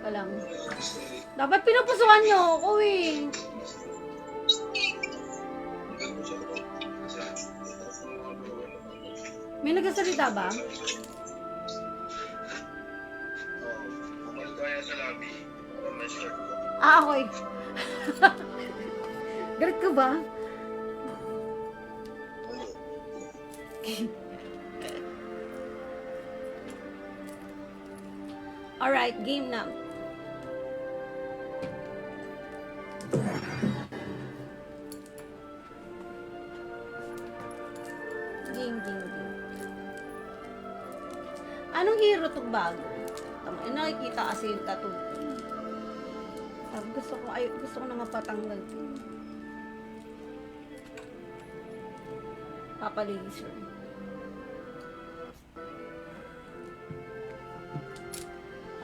Teka lang. Dapat pinupusuan niyo ako eh. May nagsasalita ba? Ah, okay. Galit ka ba? Alright, game na. Game. Anong hero to bago? Nakikita kasi yung tattoo. Gusto ko na mapatanggal. Papa Laser.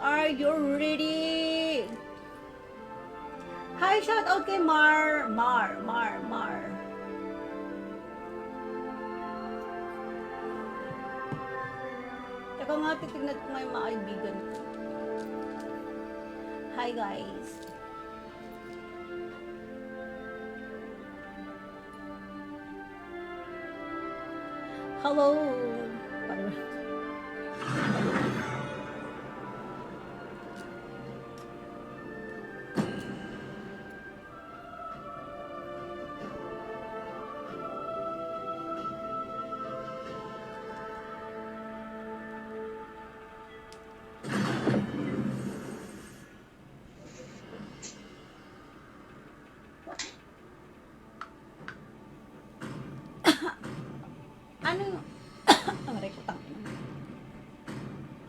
Are you ready? Hi, shout out kay Mar. Teka nga, titignan ko nga yung mga kaibigan ko. Hi, guys. Hello. Ano yung... Ang rekutang.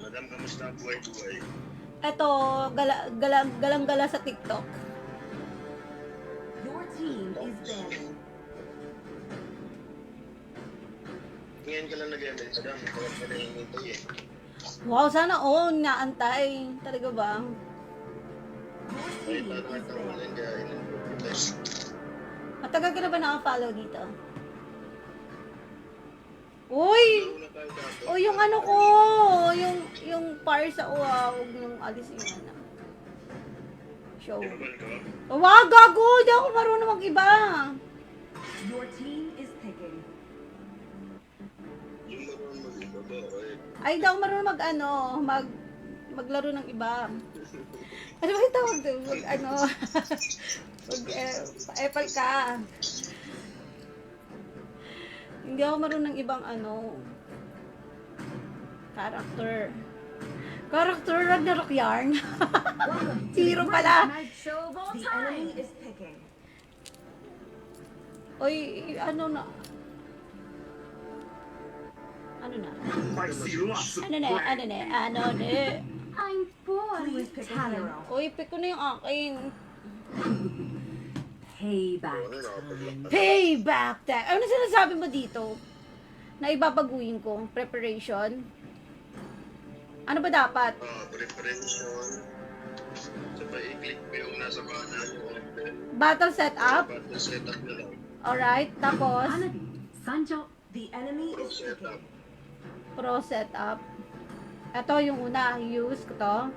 Madam, kamusta ang buhay-buhay? Eto, galang-gala sa TikTok. Your team is dead. Ngayon ka lang nag-message ka, kaya ka nahihintay eh. Wow, sana naantay. Talaga ba? Ay, parang ang tawalan ka, in-protest. Matagal ka na ba naka-follow dito? Uy! O yung ano ko, yung par sa uwa, huwag nung alisin yung ano. Show. Tinubal ka? Wag, gago! Di ako marunong mag-iba. Your team is picking. Yung marunong mag-iba ba? Ay, di ako marunong maglaro ng iba. Ano ba yung tawag doon? Apple ka. Hindi ako marunong ng ibang character. Ragnarok yarn. Zero pala. The enemy is picking. Oy, ano na? Ano na? I'm bored. Please pick a hero. Oy, pick ko na yung akin. Payback. Payback time. Ano sinasabi mo dito? Na ibabaguhin ko? Preparation? Ano ba dapat? Preparation. Sabay, i-click mo yung nasa kanan. Battle setup? Battle setup na lang. Alright, tapos Sanjo. The enemy Pro is setup. picking. pro setup. Ito yung una, use ko to.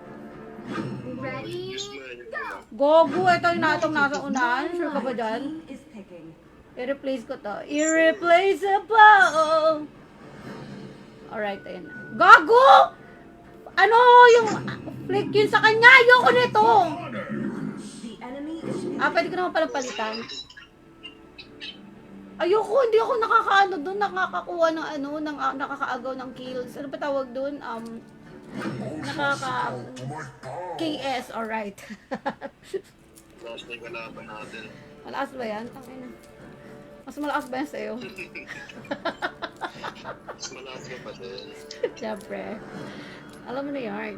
Ready? Use mo yun yung una. Gogo, ito yung nasa unahan. Sure ka ba My dyan? team is picking. I-replace ko to. Irreplaceable! Alright, ayun na. Gago! Ano yung flick yun sa kanya? Ayoko nito! The enemy is picking. Pwede ko naman palang palitan. Ayoko, hindi ako nakakaano doon, nakakakuha ng nakakaagaw ng kills. Ano pa tawag doon? KS, alright. Last na yung kalaban natin. Malakas ba yan? Tangina. Mas malakas ba yan sa'yo? Mas malakas ka pa din. Siyempre. Alam mo na yan.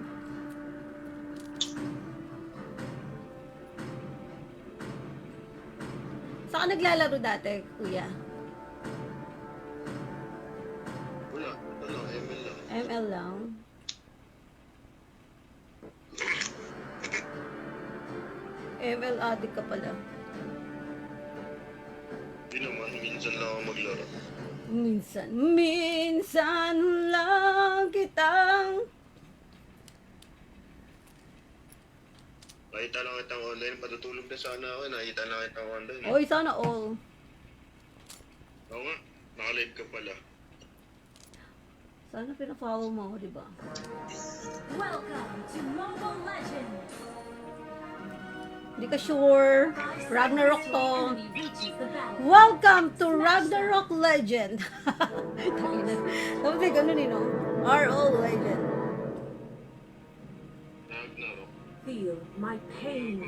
Saan ka naglalaro dati, kuya? Wala, ML lang. ML lang? ML addict ka pala. Hindi naman, minsan lang ako maglaro. Minsan lang kitang Nakita lang kitang online. Patutulog na sana ako. Nakita lang kitang online. Oy, sana all. Oo nga. Nakalive ka pala. Sana pina-follow mo ako, diba? Welcome to Mobile Legends. Hindi ka sure. Ragnarok to. Enemy reaches the battle. Welcome to Ragnarok Legend. Tangina. Tapos like, ano no? RO Legend. Ragnarok. Feel my pain.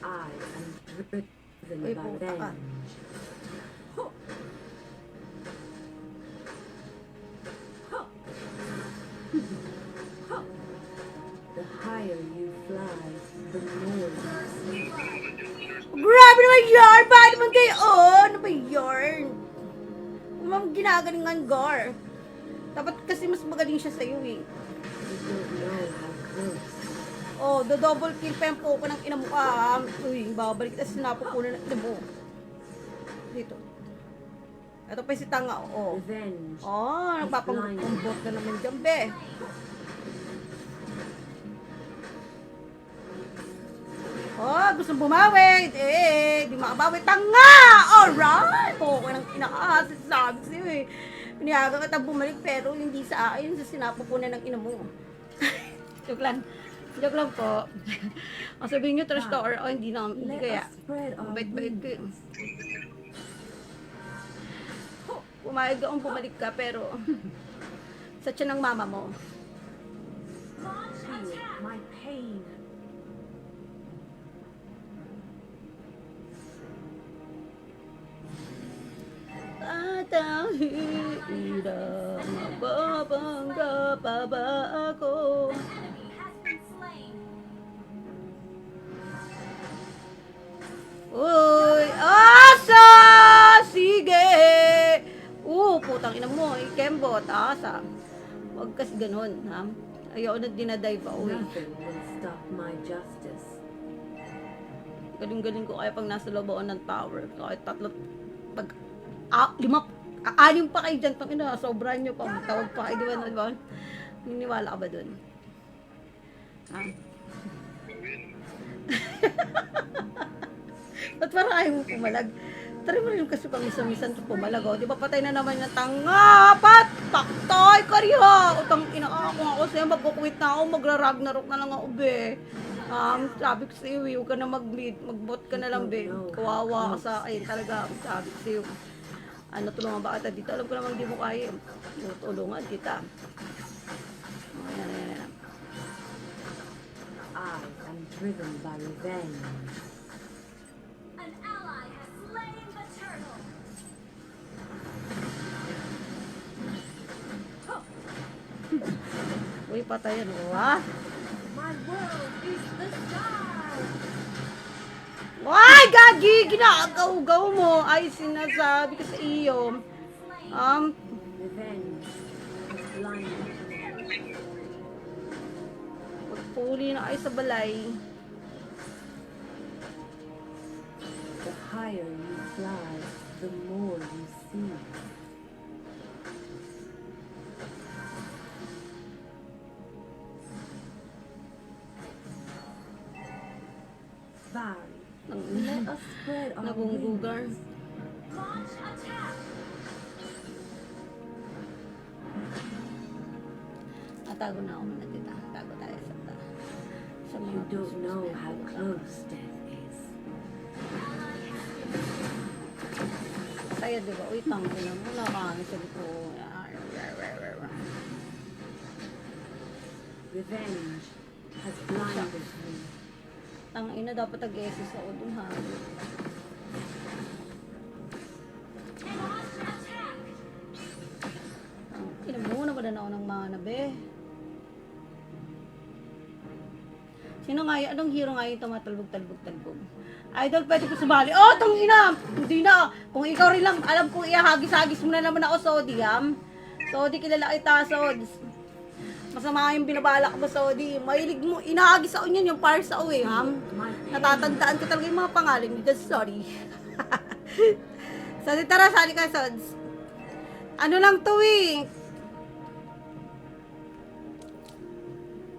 I am driven Uy, by puta ka. revenge. The higher you fly, the more you Grabe naman yarn! Bakit naman kayo? Oh, ano ba yarn? Ma'am, ginagalingan Gar. Dapat kasi mas magaling siya sa'yo eh. don't know how close. Oh, the double kill pa yung poko ng ina mo ka. Uy, babalik na sinapupunan ng ina mo. Dito. Ito pa yung si Tanga. Oh. Revenge. Oh, nagpapangumbot na naman dyan, be. Oh, gusto bumawi. Di makabawi. Tanga! Alright! Poko ng ina ka. Sabi sa'yo eh. Pinihaga kita bumalik pero hindi sa akin. Sa sinapupunan ng ina mo. Joke lang. Joke lang po. Ang sabihin nyo, trash to or oh, hindi na, hindi Let kaya. us spread our Mabait-bait ko yun. wings. Pumayag akong bumalik ka, pero sa tiyan ng mama mo. Feel my pain. Tatahida, mababangga pa ba ako? Uy, asa! Sige! Putang ina mo, ikembot, asa. Huwag kasi ganun, ha? Ayaw na dinadive ako, eh. Nothing will stop my justice. Galing-galing ko kaya pag nasa loob ako ng tower. Kahit tatlo, pag, anim pa kayo dyan, pang ina, sobrang nyo pa, tawag pa kayo, di ba? Niniwala ka ba dun? Ha? Ba't parang ayaw mo pumalag? Try mo rin kasi pang isang-isan to pumalag, oh. Di ba patay na naman yung tanga? Taktay ka rin, ha? Utang ina ka kung ako sa'yo, mag-quit na ako, magra-ragnarok na lang ako, be. Sabi ko sa'yo, huwag ka na mag-bot ka na lang, be. Kawawa ka sa akin, talaga. Sabi ko sa'yo, ano, tulungan ba kita dito? Alam ko naman hindi mo kaya. Tulungan kita. Ayan, ayan, ayan. I am driven by revenge. An ally has slain the turtle. Uy, patayan, oh, ha? My world is the sky. Ay, gagi! Ginagaw-gaw mo! Ay, sinasabi ko sa iyo. Revenge has blinded me. Magpuli na kayo sa balay. The higher you fly, the more you see. Barry, let us spread our Nabunggugar. wings. Launch attack. Tago na ako muna dito. Tago tayo sa You don't know how close death is. Kaya diba? Uy, tangko na mo. Nakakami sa liko. Revenge has blinded me. Ang ina, dapat nag-esis ako dun, ha? Launch attack. Ang ina mo, nawalan ako ng mana, be. Sino nga yun? Anong hero nga yung tumatalbog-talbog-talbog? Idol, pwede ko sumali. Oh, tang ina! Hindi na. Kung ikaw rin lang, alam ko, ihahagis-hagis mo na naman ako, Sodi, ham? Sodi, kilala kita, Sods. Masama yung binabalak mo, Sodi. Mahilig mo, inahagis ako niyan, yung pars ako, eh, ham? My Natatandaan ko talaga yung mga pangalan niyo. Just sorry. So, tara, sali ka, Sods. Ano lang to eh.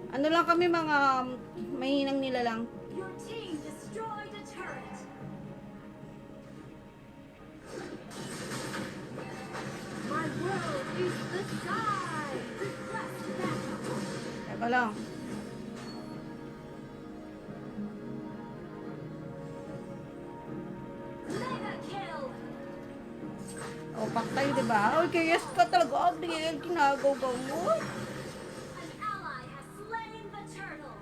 Ano lang kami mga mahinang nila lang. Your team destroyed a turret. My world is the sky. Request backup. Teka lang. Mega kill. O, paktay, diba? Okay, yes ka talaga, Adriel. Kinagaw-gaw mo. An ally has slain the turtle.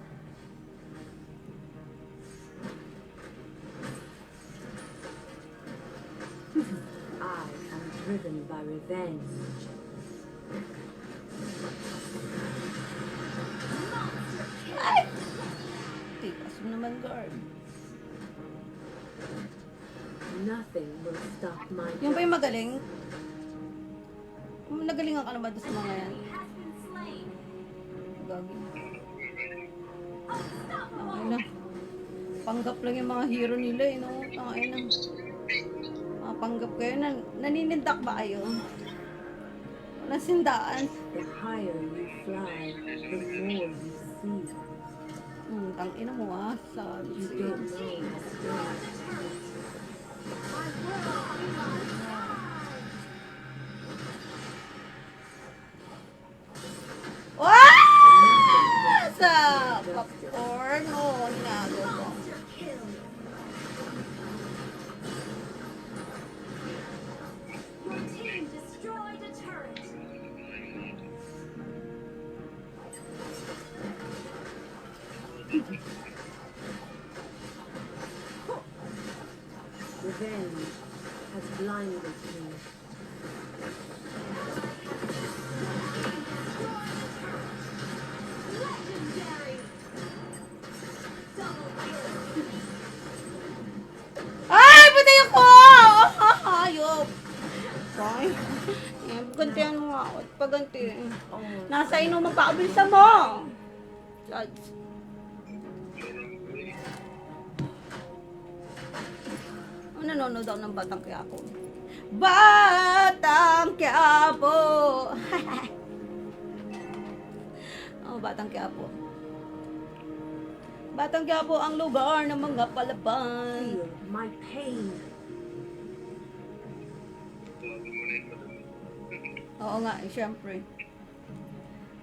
I am driven by revenge. Monster kill. Ay! Tikas mo naman, guard. Nothing will stop my Yung ba yung magaling? Nagalingan ka naman sa mga yan. Enemy has been slain. Gagi. Unstoppable. Ay na. Panggap lang yung mga hero nila eh, no? Ay na. Panggap kayo. Naninindak ba kayo? Nasindaan. The higher you fly, the more you see. Tangina mo ah. Sabi You sa'yo. don't know how strong. My world is the sky. Wah! Sa popcorn. Oo, ginagawa ko. Monster kill. Your team destroyed a turret. Revenge has blinded me. Legendary. Double kill. Ay! Patay ako! Hayop! Ay. Gantihan mo nga ako. Paganti. Oh, Nasa inuman pa. Abilisan mo! Judge. Nanonood ako ng Batang Quiapo. Batang Quiapo! Oh, Batang Quiapo. Batang Quiapo ang lugar ng mga palaban. feel my pain. Oo nga, eh, syempre.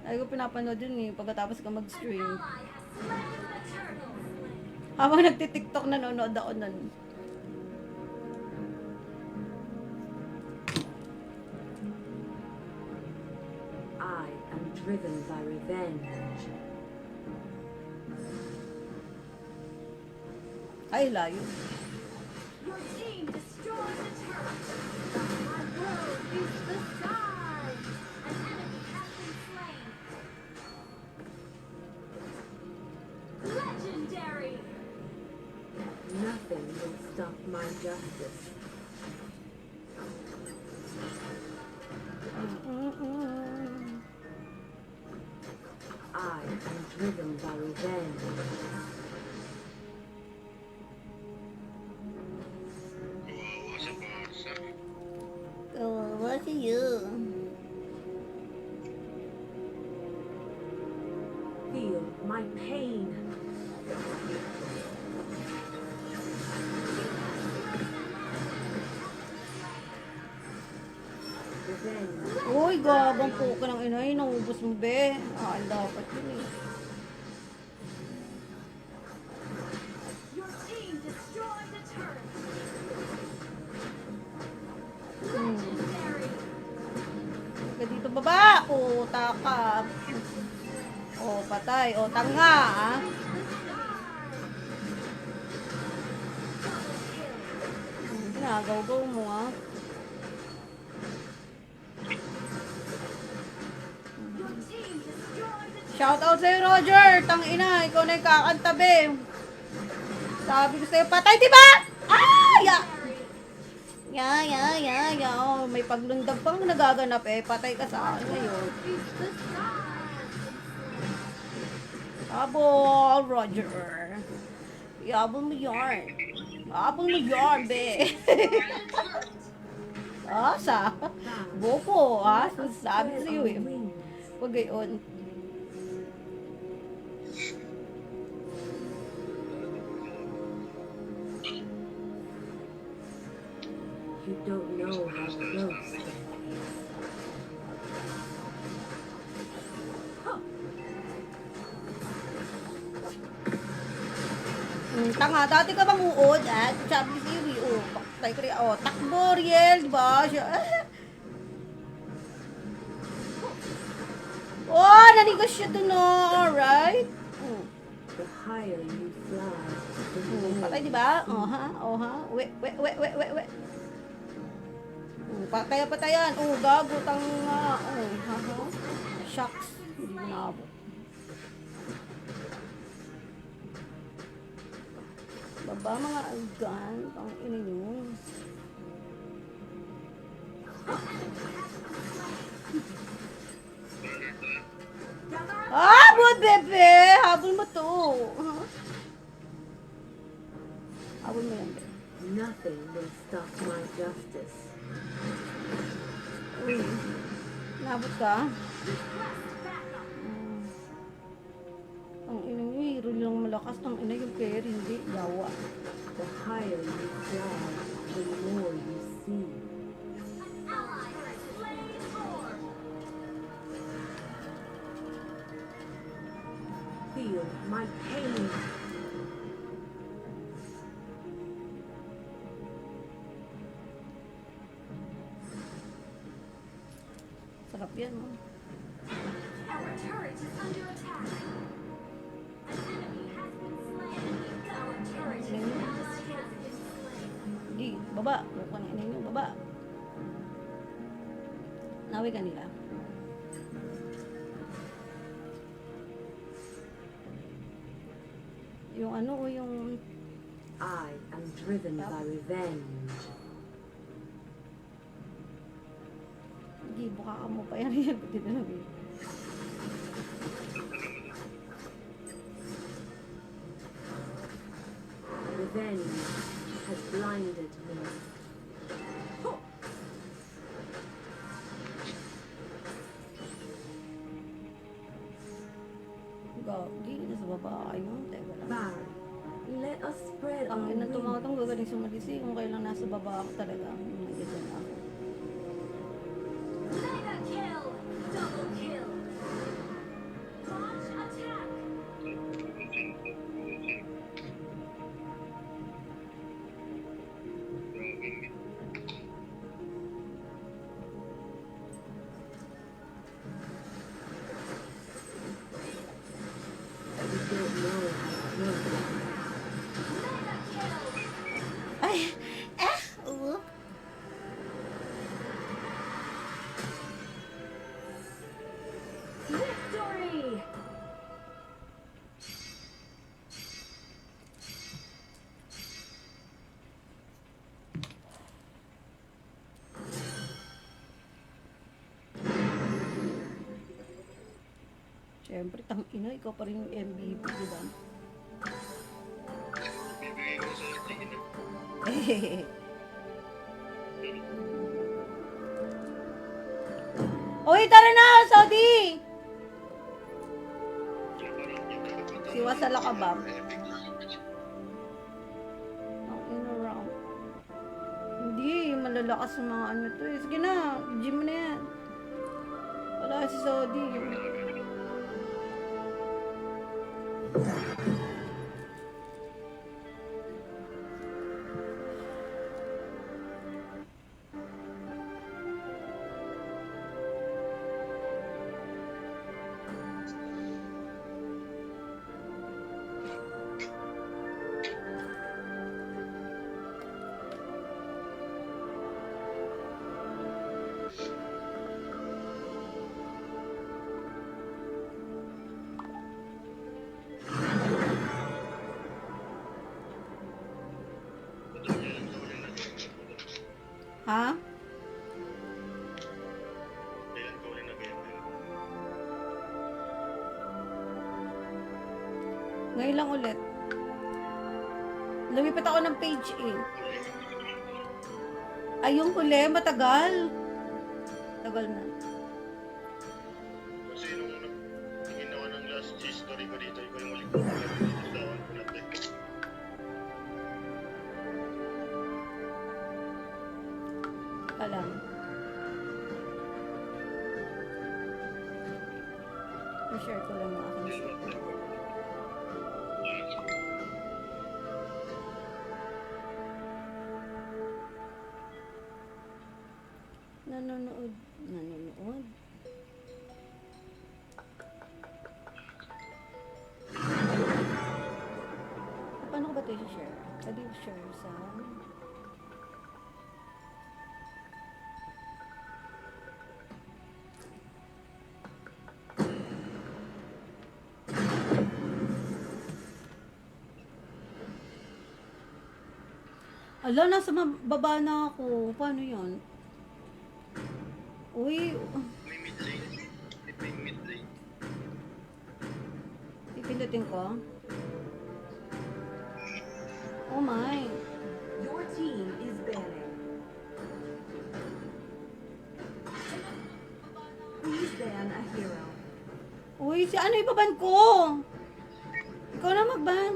Lagi ko pinapanood yun eh, pagkatapos ka mag-stream. Ally has slain the turtle. Habang nagtitiktok, nanonood ako nun. I am driven by revenge. Ay, layo. Your team destroyed the turret. My world is the sky. An enemy has been slain. Legendary. Nothing will stop my justice. I am driven by revenge. Kawawa sa Barca. Kawawa siya. Feel my pain. Revenge. Uy, gabang po ka ng inay, naubos mo be. Ah, dapat yun eh. Your team destroyed the turret. Hmm. Legendary. Ka dito baba. Puta ka. O, patay. O, tanga ah. Ginagaw-gaw mo ah. Your team destroyed the Shout out sa'yo, Roger. Tang ina, ikaw na yung kakantabi. Sabi ko sa'yo, patay, diba? Ah! Ya. Oh, may paglundag pang nagaganap eh. Patay ka sa akin ngayon. Habol, Roger. Yabol mo yarn. Habol mo yarn, be. Sa Bow. Boko, Let us sabi spread sa'yo our eh. wings. Huwag gayon. You don't know how close death is. Tanga, dati ka bang uod? Sabi ni Siri, patay ka rin. Takbo, Riel, di ba? Siya, nanigas siya dun, alright. The higher you fly, the Patay, more di ba? We. Patayan. Gago, tanga. Shucks. Hindi mo naabot. Baba, mga algan. Pang ina nyo. Habol, bebe! Habol mo to. Habol mo yan, bebe. nothing will stop my justice. Uy. Nabot ka? Ang ina nyo, hero lang malakas. Ang ina yung carry, hindi. Yawa. The higher you fly, the more you see. Ally has slain Thor. Feel my pain. Sarap yan, no? Our turret is under attack. An enemy has been slain. Our turret ally has been slain. Hindi, baba. Bukang ina nyo, baba. Nawi ka nila. Yung ano o yung... I am driven by revenge. Hindi, buka ka mo pa yan. Yan, pati na lang eh. Revenge has blinded me. Gagi, nasa baba kayo. Teka lang. Bow. Let us spread our Ang ina wings. tumatong gagaling sumalisi. Kung kailang nasa baba ako talaga. Nandiyan ako. Mega kill. Double kill. Launch attack. You don't know how close death is. Mega kill. Ay! Oo. Victory. Siyempre, ina, ikaw pa rin yung MVP, di ba? Bibigay ko sa chicken na. Uy, tara na, Saudi! Siwasala ka ba? Ang ina round. Hindi, malalakas sa mga ano to eh. Sige na, gym mo na yan. Wala si Saudi. Ha? Kailan ka ulit nag-enter? Ngayon lang ulit. Lumipat ako ng page 8. Ay, yung huli, matagal. Tagal na. Kasi nung ginawa ng last history ko dito, ikaw yung ulit ko dito daw ang pinatek. Teka lang. I-share ko lang yung aking screen. Nanonood. Paano ko ba ito i-share? Pwede i-share sa... Ala, nasa baba na ako. Paano yun? Uy, May mid-lane. May mid-lane. pipindutin ko. Oh my. Your team is banning. Please ban a hero. Uy, si ano ibaban ko? Ikaw na magban.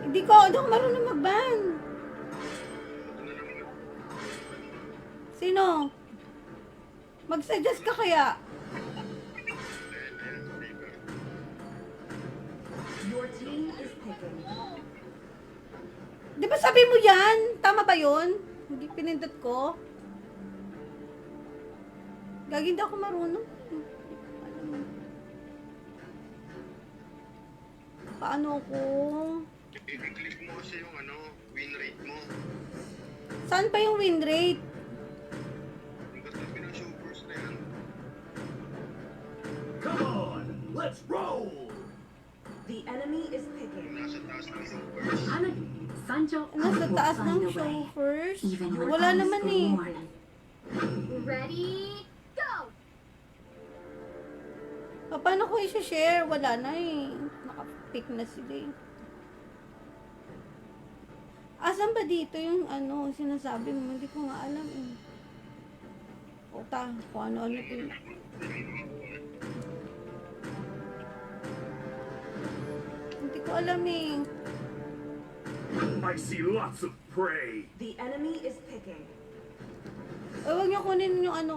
Hindi ako marunong magban. Sino? Mag-suggest ka kaya? Your team is picking. Di ba sabi mo yan? Tama ba yun? Hindi pinindot ko? Gagi, hindi ako marunong. Alam. Paano ako? I-click mo kasi yung win rate mo. Saan pa yung win rate? Yung katabi ng show first na yan. Come on, let's roll! The enemy is picking. Nasa taas ng show first. Nasa taas ng show first? Wala naman eh. Ready? Go! Paano ko i-share? Wala na eh. Naka-pick na sila eh. Asan ba dito yung sinasabi mo? Hindi ko nga alam eh. Puta, kung ano-ano pin... Hindi ko alam eh. I see lots of prey. The enemy is picking. Ay, huwag niyo kunin yung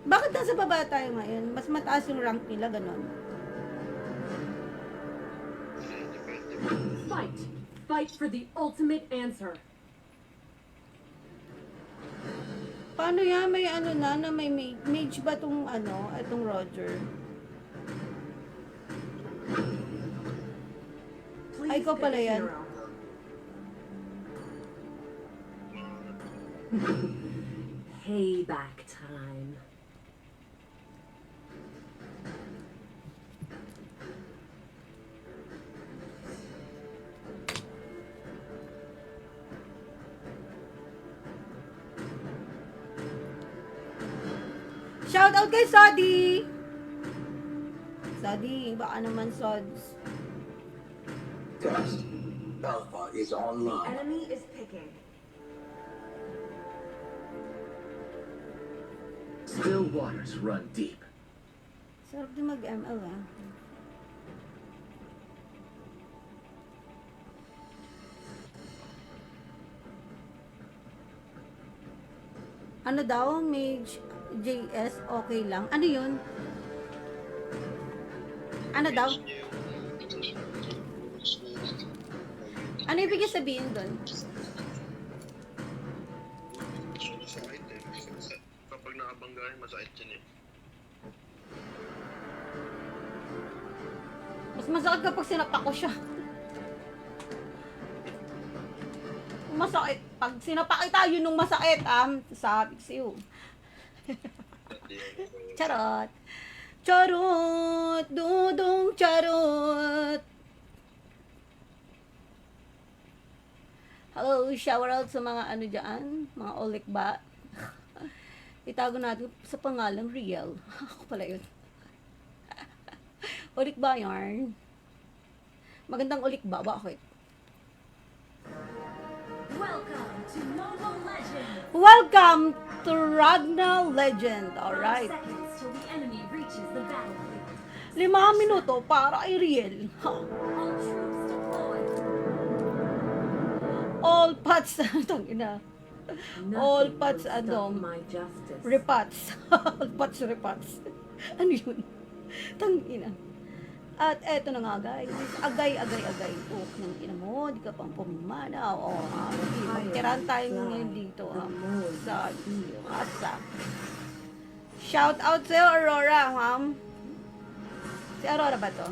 Bakit nasa baba tayo ngayon? Mas mataas yung rank nila, ganon. Fight! Fight for the ultimate answer. Paano yan? May may mage ba itong itong Roger? Please Ay, ikaw pick pala a yan. hero. Payback time. Shout out kay Sodi! Sodi, baka naman Sods. Test. Alpha is The online. enemy is picking. Still waters run deep. Sarap din mag-ML ah. Ano daw? Mage JS okay lang. Ano yun? Ano daw? Ano ibig sabihin doon? Masakit eh. Kapag nakabanggahin, masakit yan eh. Mas masakit kapag sinapak ko siya. Masakit. Pag sinapak kita, yun nung masakit. Sabi ko sa'yo. Charot. Charot. Dudong charot. Hello, shower out sa mga dyan. Mga olik ba? Itago natin sa pangalang Real. Ako pala yun. Ulik ba yarn? Magandang ulik ba? Bakit? to Mobile Legends. Welcome to Ragnar Legend. 5 Alright. seconds till the enemy reaches the battlefield. 5 minuto para kay Riel. Ha. All troops deployed. All pats. Tangina. All Nothing pats will stop adom. my justice. Repats. All pats repats. Ano yun? Tangina. At eto na nga guys. Agay. Oh, nang ina mo. Di ka pang pumanaw. Oh, magtirahan tayo ngayon dito. Sa asa. Shout out sa'yo, Aurora, ma'am. Si Aurora ba to?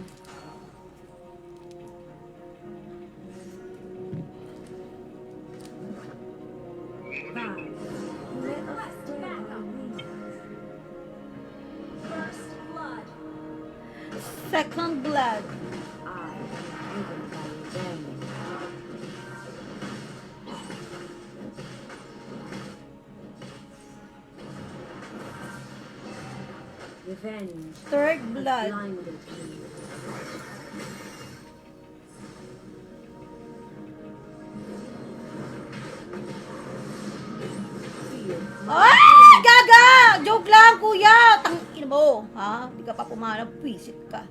Five. Let us stay away. First blood. Second blood. I am driven by revenge. Revenge Third has blood. blinded me. Fear Ah! Gaga! Joke lang, kuya! Tangina mo, ha? Hindi ka pa pumanap, visit ka.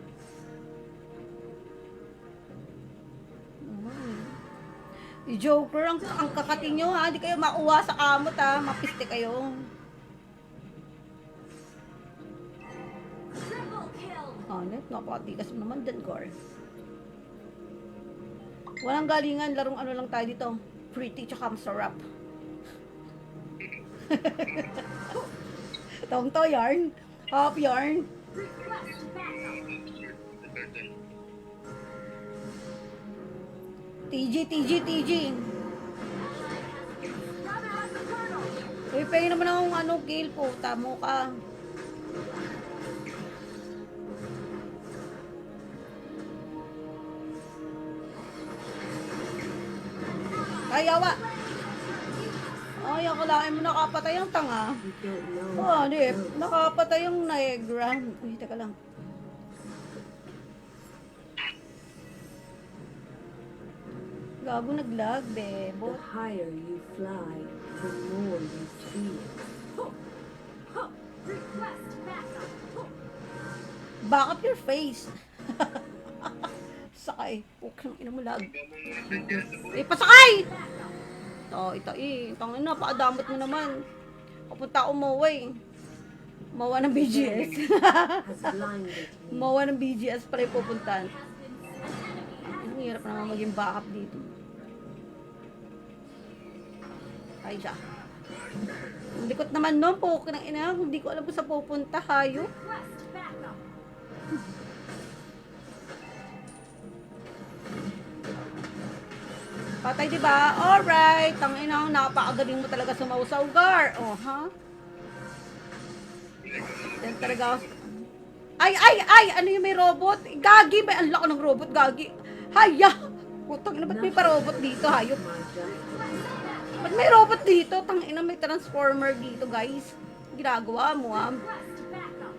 Yung Joker, ang kakating nyo, ha? Hindi kayo mauwa sa kamot, ha? Mapiste kayo. Triple kill. Net, napakatigas mo naman, Dengor. Walang galingan, larong ano lang tayo dito. Pretty tsaka masarap. Tong-to yarn. Hop yarn. Request backup. TG. Gather up the colonel. Uy, pwede naman akong ano, kill po. Tamo ka. Ay, yawa. Ay, akalain mo nakapatay ang tanga. you don't know. Oh, di. Nakapatay yung Niagara. Uy, teka lang. Gago naglag, The bebo. higher you fly, the more you see. Request backup. Back up your face. Sakay. Okay, ina mo lag. Pasakay! Ito Tangin na, paadamot mo naman. Papunta ako Mowa eh. Mowa ng BGS. Has blinded me. Mowa ng BGS pala yung pupuntahan. Ang hirap naman maging backup dito. Ay siya. Ang likot naman nun po. Ng ina, hindi ko alam kung sa pupunta. Hayo. Request backup. Patay, di ba? Alright. Tangina, napakagaling mo talaga sa mausawgar. Oh, ha? Yan talaga ako. Ay! Ano yung may robot? Gagi! May ang laki ng robot, gagi. Haya! Putang ina, ba't may pa-robot dito, hayop? My justice. Ba't may robot dito? Tangina, may transformer dito, guys. Ginagawa mo, ha? Request backup.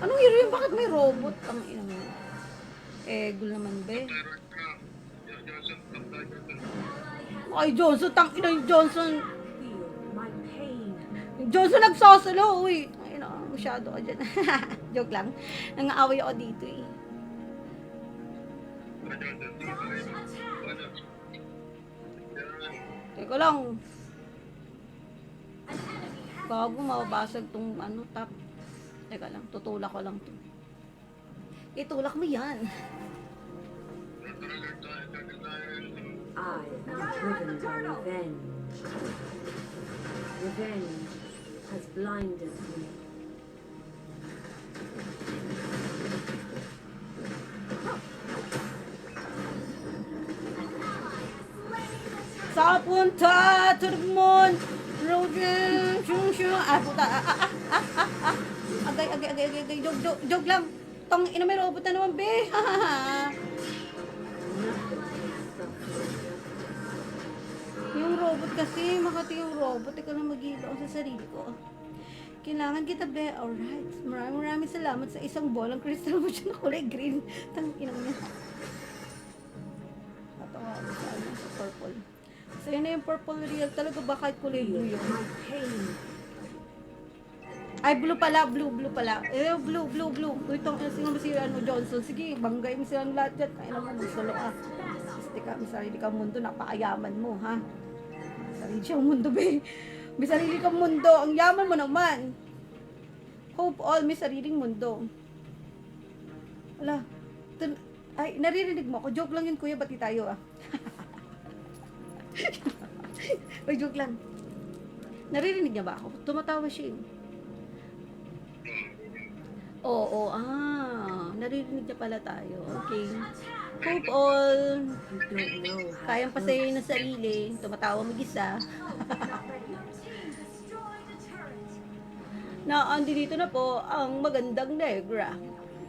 Anong hero yun? Bakit may robot? Tangina mo. Gul naman, be. Ay, Johnson, tangina yung Johnson. Feel my pain. Yung Johnson nagsosolo, uy. Ay, masyado ka dyan. Joke lang. Nangaaway ako dito, eh. Launch attack. Teka lang. An enemy has Gago, mababasag tong ano, top. Teka lang, tutulak ko lang to. Itulak mo yan. I am driven by revenge. Revenge has blinded me. Sa punta to the moon, road, shung. Puta. Agay. Joke lang. Tong ina, may robot na naman, be. Nothing can stop me. Yung robot kasi, makati yung robot. Ikaw na mag-iilo ako sa sarili ko. Kailangan kita, be. Alright. Maraming salamat sa isang bolang crystal mo siya na kulay green. Tang ina niya. purple. Sa'yo na yung purple real. Talaga ba kahit kulay blue yun? My pain. Ay, blue pala. Blue pala. Blue. Itong sino ba si Johnson? Sige, banggay mo silang lahat dyan. Kaya naman gusto lang may sarili kang mundo. Napakayaman mo, ha? Sarili siyang mundo, be. May sarili kang mundo. Ang yaman mo naman. Hope all may sariling mundo. Wala. Ay, naririnig mo ako. Joke lang yun, kuya. Bati tayo, ah. Ay, joke lang. Naririnig niya ba ako? Tumatawa siya, eh. Oo, naririnig niya pala tayo. Okay. Hope all. You don't know how Kayang pasayin ng sarili. Tumatawa mag-isa. Your team destroyed a turret. Na, andi dito na po ang magandang negra.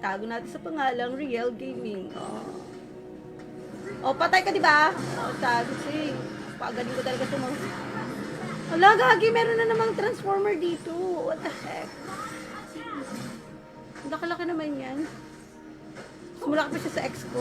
Tago natin sa pangalang Real Gaming. Oh, patay ka, di ba? Oh, tago si. Pagaling ko talaga ito. Wala, gagi. Meron na namang transformer dito. What the heck? Laki-laki naman yan. Sumula pa siya sa ex ko.